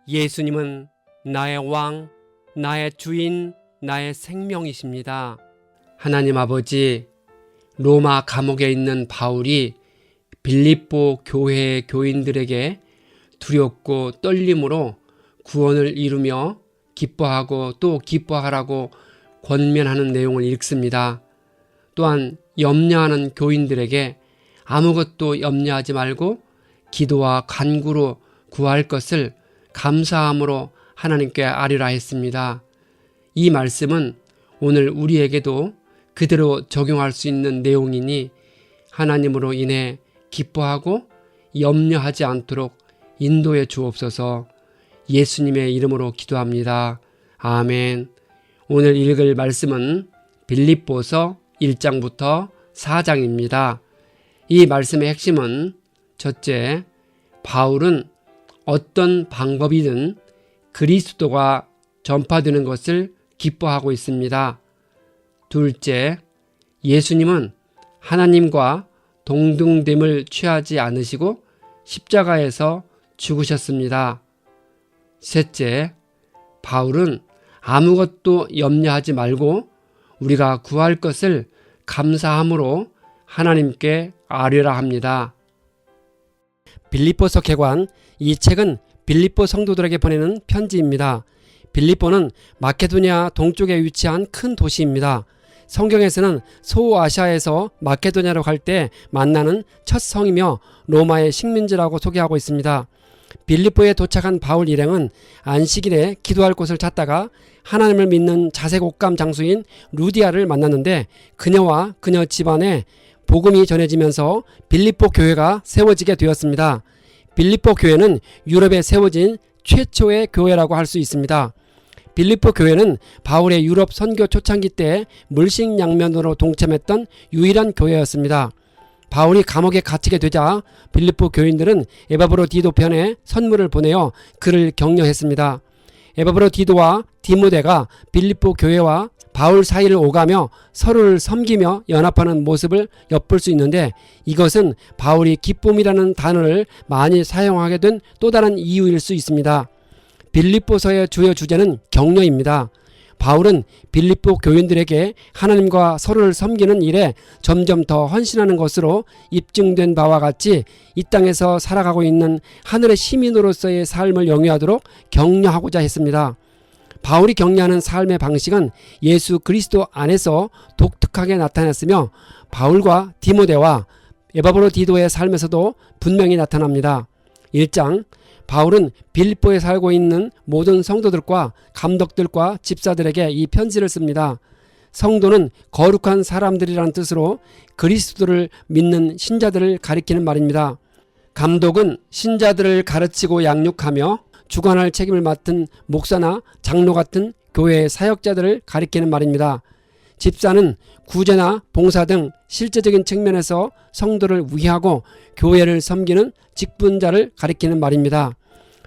예수님은 나의 왕, 나의 주인, 나의 생명이십니다. 하나님 아버지, 로마 감옥에 있는 바울이 빌립보 교회의 교인들에게 두렵고 떨림으로 구원을 이루며 기뻐하고 또 기뻐하라고 권면하는 내용을 읽습니다. 또한 염려하는 교인들에게 아무것도 염려하지 말고 기도와 간구로 구할 것을 감사함으로 하나님께 아뢰라 했습니다. 이 말씀은 오늘 우리에게도 그대로 적용할 수 있는 내용이니 하나님으로 인해 기뻐하고 염려하지 않도록 인도해 주옵소서. 예수님의 이름으로 기도합니다. 아멘. 오늘 읽을 말씀은 빌립보서 1장부터 4장입니다. 이 말씀의 핵심은 첫째, 바울은 어떤 방법이든 그리스도가 전파되는 것을 기뻐하고 있습니다. 둘째, 예수님은 하나님과 동등됨을 취하지 않으시고 십자가에서 죽으셨습니다. 셋째, 바울은 아무것도 염려하지 말고 우리가 구할 것을 감사함으로 하나님께 아뢰라 합니다. 빌립보서 개관, 이 책은 빌립보 성도들에게 보내는 편지입니다. 빌립보는 마케도니아 동쪽에 위치한 큰 도시입니다. 성경에서는 소아시아에서 마케도니아로 갈 때 만나는 첫 성이며 로마의 식민지라고 소개하고 있습니다. 빌립보에 도착한 바울 일행은 안식일에 기도할 곳을 찾다가 하나님을 믿는 자색 옷감 장수인 루디아를 만났는데 그녀와 그녀 집안에 복음이 전해지면서 빌립보 교회가 세워지게 되었습니다. 빌립보 교회는 유럽에 세워진 최초의 교회라고 할 수 있습니다. 빌립보 교회는 바울의 유럽 선교 초창기 때 물식양면으로 동참했던 유일한 교회였습니다. 바울이 감옥에 갇히게 되자 빌립보 교인들은 에바브로디도 편에 선물을 보내어 그를 격려했습니다. 에바브로디도와 디모데가 빌립보 교회와 바울 사이를 오가며 서로를 섬기며 연합하는 모습을 엿볼 수 있는데 이것은 바울이 기쁨이라는 단어를 많이 사용하게 된 또 다른 이유일 수 있습니다. 빌립보서의 주요 주제는 격려입니다. 바울은 빌립보 교인들에게 하나님과 서로를 섬기는 일에 점점 더 헌신하는 것으로 입증된 바와 같이 이 땅에서 살아가고 있는 하늘의 시민으로서의 삶을 영위하도록 격려하고자 했습니다. 바울이 격려하는 삶의 방식은 예수 그리스도 안에서 독특하게 나타났으며 바울과 디모데와 에바브로디도의 삶에서도 분명히 나타납니다. 1장, 바울은 빌립보에 살고 있는 모든 성도들과 감독들과 집사들에게 이 편지를 씁니다. 성도는 거룩한 사람들이라는 뜻으로 그리스도를 믿는 신자들을 가리키는 말입니다. 감독은 신자들을 가르치고 양육하며 주관할 책임을 맡은 목사나 장로 같은 교회의 사역자들을 가리키는 말입니다. 집사는 구제나 봉사 등 실제적인 측면에서 성도를 위하고 교회를 섬기는 직분자를 가리키는 말입니다.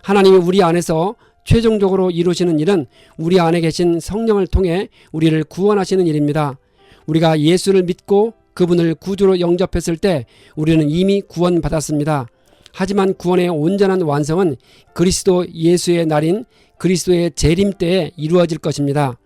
하나님이 우리 안에서 최종적으로 이루시는 일은 우리 안에 계신 성령을 통해 우리를 구원하시는 일입니다. 우리가 예수를 믿고 그분을 구주로 영접했을 때 우리는 이미 구원받았습니다. 하지만 구원의 온전한 완성은 그리스도 예수의 날인 그리스도의 재림 때에 이루어질 것입니다.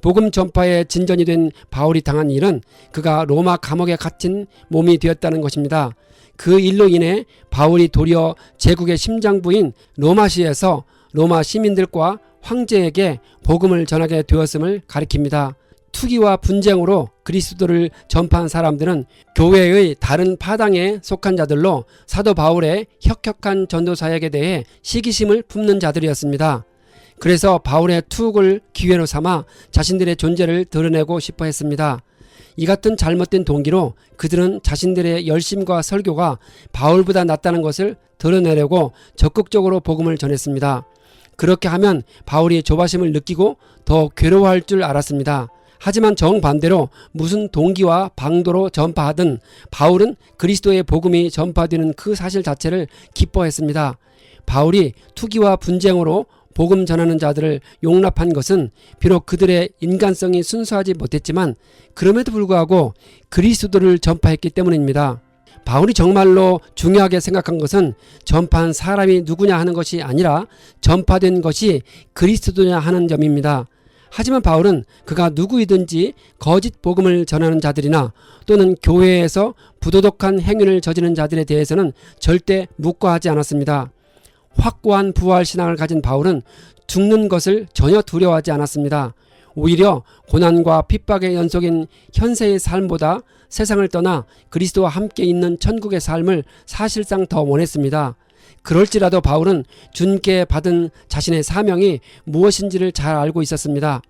복음 전파의 진전이 된 바울이 당한 일은 그가 로마 감옥에 갇힌 몸이 되었다는 것입니다. 그 일로 인해 바울이 도리어 제국의 심장부인 로마시에서 로마 시민들과 황제에게 복음을 전하게 되었음을 가리킵니다. 투기와 분쟁으로 그리스도를 전파한 사람들은 교회의 다른 파당에 속한 자들로 사도 바울의 혁혁한 전도 사역에 대해 시기심을 품는 자들이었습니다. 그래서 바울의 투옥을 기회로 삼아 자신들의 존재를 드러내고 싶어 했습니다. 이 같은 잘못된 동기로 그들은 자신들의 열심과 설교가 바울보다 낫다는 것을 드러내려고 적극적으로 복음을 전했습니다. 그렇게 하면 바울이 조바심을 느끼고 더 괴로워할 줄 알았습니다. 하지만 정반대로 무슨 동기와 방도로 전파하든 바울은 그리스도의 복음이 전파되는 그 사실 자체를 기뻐했습니다. 바울이 투기와 분쟁으로 복음 전하는 자들을 용납한 것은 비록 그들의 인간성이 순수하지 못했지만 그럼에도 불구하고 그리스도를 전파했기 때문입니다. 바울이 정말로 중요하게 생각한 것은 전파한 사람이 누구냐 하는 것이 아니라 전파된 것이 그리스도냐 하는 점입니다. 하지만 바울은 그가 누구이든지 거짓 복음을 전하는 자들이나 또는 교회에서 부도덕한 행위를 저지르는 자들에 대해서는 절대 묵과하지 않았습니다. 확고한 부활 신앙을 가진 바울은 죽는 것을 전혀 두려워하지 않았습니다. 오히려 고난과 핍박의 연속인 현세의 삶보다 세상을 떠나 그리스도와 함께 있는 천국의 삶을 사실상 더 원했습니다. 그럴지라도 바울은 주님께 받은 자신의 사명이 무엇인지를 잘 알고 있었습니다.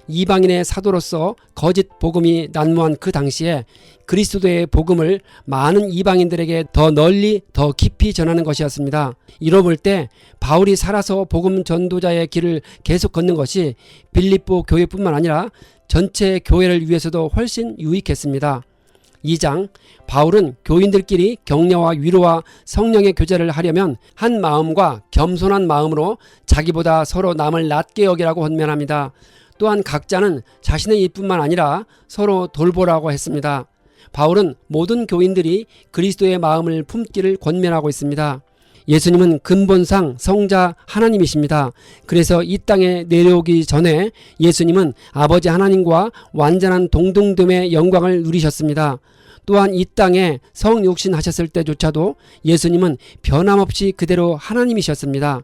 이방인의 사도로서 거짓 복음이 난무한 그 당시에 그리스도의 복음을 많은 이방인들에게 더 널리 더 깊이 전하는 것이었습니다. 이로 볼 때 바울이 살아서 복음 전도자의 길을 계속 걷는 것이 빌립보 교회뿐만 아니라 전체 교회를 위해서도 훨씬 유익했습니다. 2장, 바울은 교인들끼리 격려와 위로와 성령의 교제를 하려면 한 마음과 겸손한 마음으로 자기보다 서로 남을 낮게 여기라고 권면합니다. 또한 각자는 자신의 일뿐만 아니라 서로 돌보라고 했습니다. 바울은 모든 교인들이 그리스도의 마음을 품기를 권면하고 있습니다. 예수님은 근본상 성자 하나님이십니다. 그래서 이 땅에 내려오기 전에 예수님은 아버지 하나님과 완전한 동등됨의 영광을 누리셨습니다. 또한 이 땅에 성육신 하셨을 때조차도 예수님은 변함없이 그대로 하나님이셨습니다.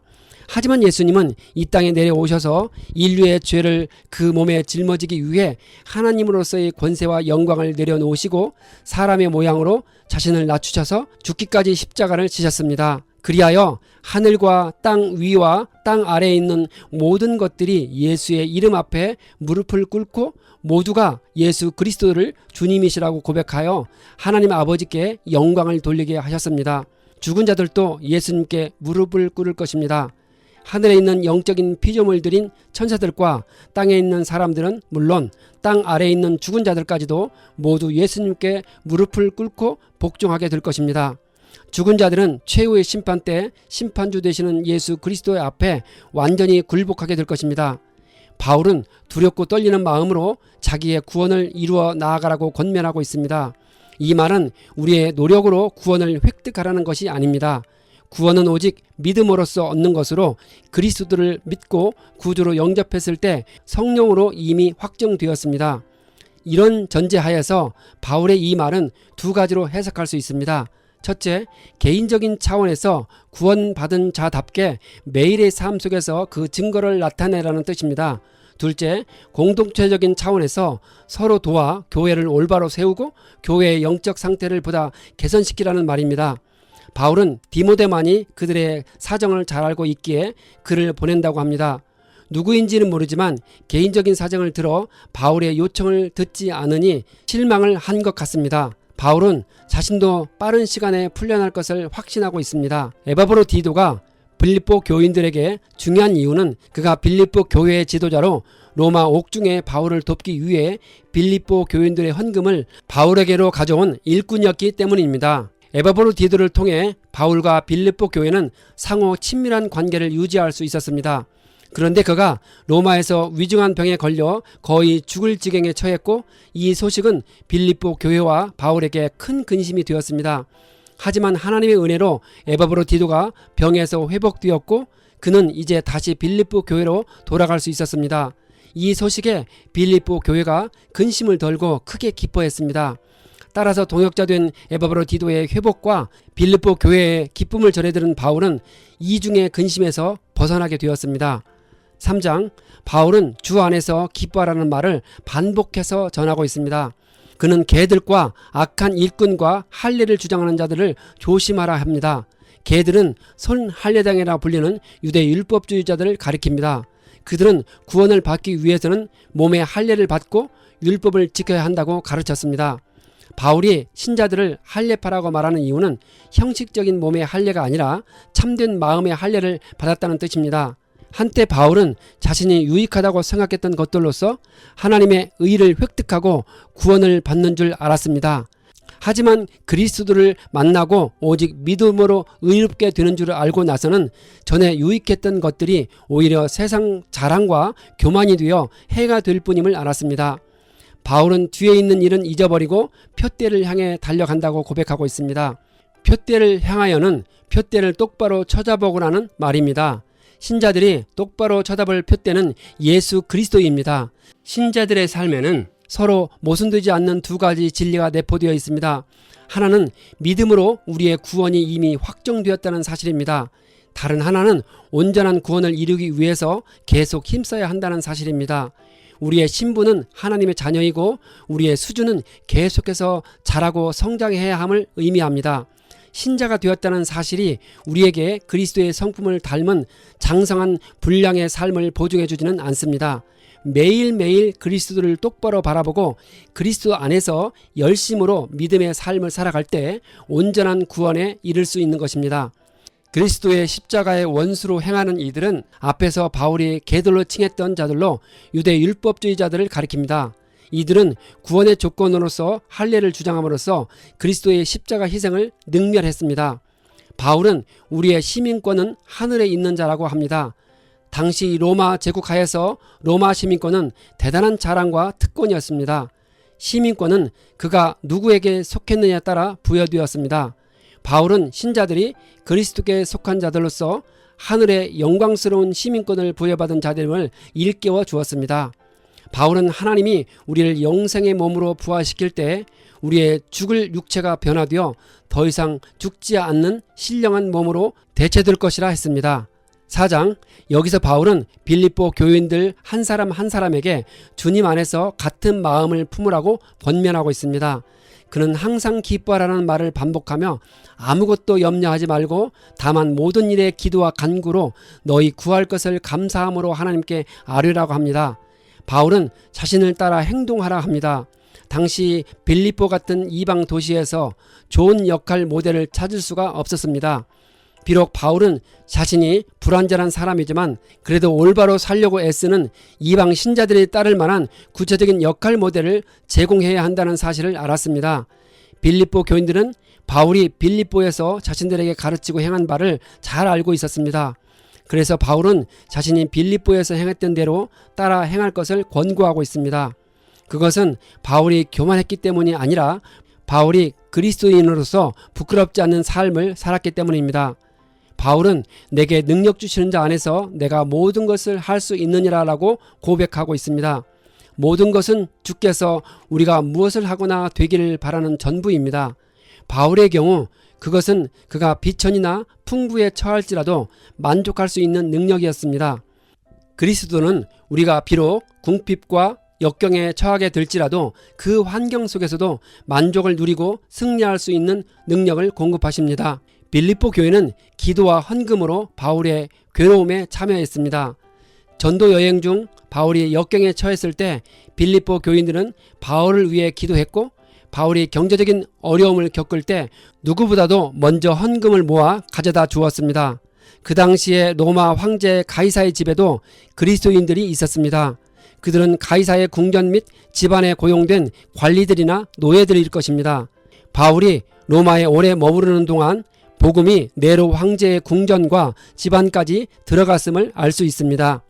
하지만 예수님은 이 땅에 내려오셔서 인류의 죄를 그 몸에 짊어지기 위해 하나님으로서의 권세와 영광을 내려놓으시고 사람의 모양으로 자신을 낮추셔서 죽기까지 십자가를 지셨습니다. 그리하여 하늘과 땅 위와 땅 아래에 있는 모든 것들이 예수의 이름 앞에 무릎을 꿇고 모두가 예수 그리스도를 주님이시라고 고백하여 하나님 아버지께 영광을 돌리게 하셨습니다. 죽은 자들도 예수님께 무릎을 꿇을 것입니다. 하늘에 있는 영적인 피조물들인 천사들과 땅에 있는 사람들은 물론 땅 아래에 있는 죽은 자들까지도 모두 예수님께 무릎을 꿇고 복종하게 될 것입니다. 죽은 자들은 최후의 심판 때 심판주 되시는 예수 그리스도의 앞에 완전히 굴복하게 될 것입니다. 바울은 두렵고 떨리는 마음으로 자기의 구원을 이루어 나아가라고 권면하고 있습니다. 이 말은 우리의 노력으로 구원을 획득하라는 것이 아닙니다. 구원은 오직 믿음으로써 얻는 것으로 그리스도를 믿고 구주로 영접했을 때 성령으로 이미 확정되었습니다. 이런 전제하에서 바울의 이 말은 두 가지로 해석할 수 있습니다. 첫째, 개인적인 차원에서 구원받은 자답게 매일의 삶 속에서 그 증거를 나타내라는 뜻입니다. 둘째, 공동체적인 차원에서 서로 도와 교회를 올바로 세우고 교회의 영적 상태를 보다 개선시키라는 말입니다. 바울은 디모데만이 그들의 사정을 잘 알고 있기에 그를 보낸다고 합니다. 누구인지는 모르지만 개인적인 사정을 들어 바울의 요청을 듣지 않으니 실망을 한 것 같습니다. 바울은 자신도 빠른 시간에 풀려날 것을 확신하고 있습니다. 에바브로 디도가 빌립보 교인들에게 중요한 이유는 그가 빌립보 교회의 지도자로 로마 옥중에 바울을 돕기 위해 빌립보 교인들의 헌금을 바울에게로 가져온 일꾼이었기 때문입니다. 에바브로 디도를 통해 바울과 빌립보 교회는 상호 친밀한 관계를 유지할 수 있었습니다. 그런데 그가 로마에서 위중한 병에 걸려 거의 죽을 지경에 처했고 이 소식은 빌립보 교회와 바울에게 큰 근심이 되었습니다. 하지만 하나님의 은혜로 에바브로 디도가 병에서 회복되었고 그는 이제 다시 빌립보 교회로 돌아갈 수 있었습니다. 이 소식에 빌립보 교회가 근심을 덜고 크게 기뻐했습니다. 따라서 동역자 된 에바브로 디도의 회복과 빌립보 교회의 기쁨을 전해들은 바울은 이중의 근심에서 벗어나게 되었습니다. 3장, 바울은 주 안에서 기뻐하라는 말을 반복해서 전하고 있습니다. 그는 개들과 악한 일꾼과 할례를 주장하는 자들을 조심하라 합니다. 개들은 손 할례당이라 불리는 유대 율법주의자들을 가리킵니다. 그들은 구원을 받기 위해서는 몸의 할례를 받고 율법을 지켜야 한다고 가르쳤습니다. 바울이 신자들을 할례파라고 말하는 이유는 형식적인 몸의 할례가 아니라 참된 마음의 할례를 받았다는 뜻입니다. 한때 바울은 자신이 유익하다고 생각했던 것들로서 하나님의 의를 획득하고 구원을 받는 줄 알았습니다. 하지만 그리스도를 만나고 오직 믿음으로 의롭게 되는 줄 알고 나서는 전에 유익했던 것들이 오히려 세상 자랑과 교만이 되어 해가 될 뿐임을 알았습니다. 바울은 뒤에 있는 일은 잊어버리고 표대를 향해 달려간다고 고백하고 있습니다. 표대를 향하여는 표대를 똑바로 쳐다보고라는 말입니다. 신자들이 똑바로 쳐다볼 표대는 예수 그리스도입니다. 신자들의 삶에는 서로 모순되지 않는 두 가지 진리가 내포되어 있습니다. 하나는 믿음으로 우리의 구원이 이미 확정되었다는 사실입니다. 다른 하나는 온전한 구원을 이루기 위해서 계속 힘써야 한다는 사실입니다. 우리의 신분은 하나님의 자녀이고 우리의 수준은 계속해서 자라고 성장해야 함을 의미합니다. 신자가 되었다는 사실이 우리에게 그리스도의 성품을 닮은 장성한 분량의 삶을 보증해 주지는 않습니다. 매일매일 그리스도를 똑바로 바라보고 그리스도 안에서 열심으로 믿음의 삶을 살아갈 때 온전한 구원에 이를 수 있는 것입니다. 그리스도의 십자가의 원수로 행하는 이들은 앞에서 바울이 개들로 칭했던 자들로 유대 율법주의자들을 가리킵니다. 이들은 구원의 조건으로서 할례를 주장함으로써 그리스도의 십자가 희생을 능멸했습니다. 바울은 우리의 시민권은 하늘에 있는 자라고 합니다. 당시 로마 제국 하에서 로마 시민권은 대단한 자랑과 특권이었습니다. 시민권은 그가 누구에게 속했느냐에 따라 부여되었습니다. 바울은 신자들이 그리스도께 속한 자들로서 하늘의 영광스러운 시민권을 부여받은 자들임을 일깨워 주었습니다. 바울은 하나님이 우리를 영생의 몸으로 부활시킬 때 우리의 죽을 육체가 변화되어 더 이상 죽지 않는 신령한 몸으로 대체될 것이라 했습니다. 4장, 여기서 바울은 빌립보 교인들 한 사람 한 사람에게 주님 안에서 같은 마음을 품으라고 권면하고 있습니다. 그는 항상 기뻐하라는 말을 반복하며 아무것도 염려하지 말고 다만 모든 일에 기도와 간구로 너희 구할 것을 감사함으로 하나님께 아뢰라고 합니다. 바울은 자신을 따라 행동하라 합니다. 당시 빌립보 같은 이방 도시에서 좋은 역할 모델을 찾을 수가 없었습니다. 비록 바울은 자신이 불완전한 사람이지만 그래도 올바로 살려고 애쓰는 이방 신자들이 따를 만한 구체적인 역할 모델을 제공해야 한다는 사실을 알았습니다. 빌립보 교인들은 바울이 빌립보에서 자신들에게 가르치고 행한 바를 잘 알고 있었습니다. 그래서 바울은 자신이 빌립보에서 행했던 대로 따라 행할 것을 권고하고 있습니다. 그것은 바울이 교만했기 때문이 아니라 바울이 그리스도인으로서 부끄럽지 않는 삶을 살았기 때문입니다. 바울은 내게 능력 주시는 자 안에서 내가 모든 것을 할 수 있느니라라고 고백하고 있습니다. 모든 것은 주께서 우리가 무엇을 하거나 되기를 바라는 전부입니다. 바울의 경우 그것은 그가 비천이나 풍부에 처할지라도 만족할 수 있는 능력이었습니다. 그리스도는 우리가 비록 궁핍과 역경에 처하게 될지라도 그 환경 속에서도 만족을 누리고 승리할 수 있는 능력을 공급하십니다. 빌립보 교회는 기도와 헌금으로 바울의 괴로움에 참여했습니다. 전도 여행 중 바울이 역경에 처했을 때 빌립보 교인들은 바울을 위해 기도했고 바울이 경제적인 어려움을 겪을 때 누구보다도 먼저 헌금을 모아 가져다 주었습니다. 그 당시에 로마 황제 가이사의 집에도 그리스도인들이 있었습니다. 그들은 가이사의 궁전 및 집안에 고용된 관리들이나 노예들일 것입니다. 바울이 로마에 오래 머무르는 동안 복음이 네로 황제의 궁전과 집안까지 들어갔음을 알 수 있습니다.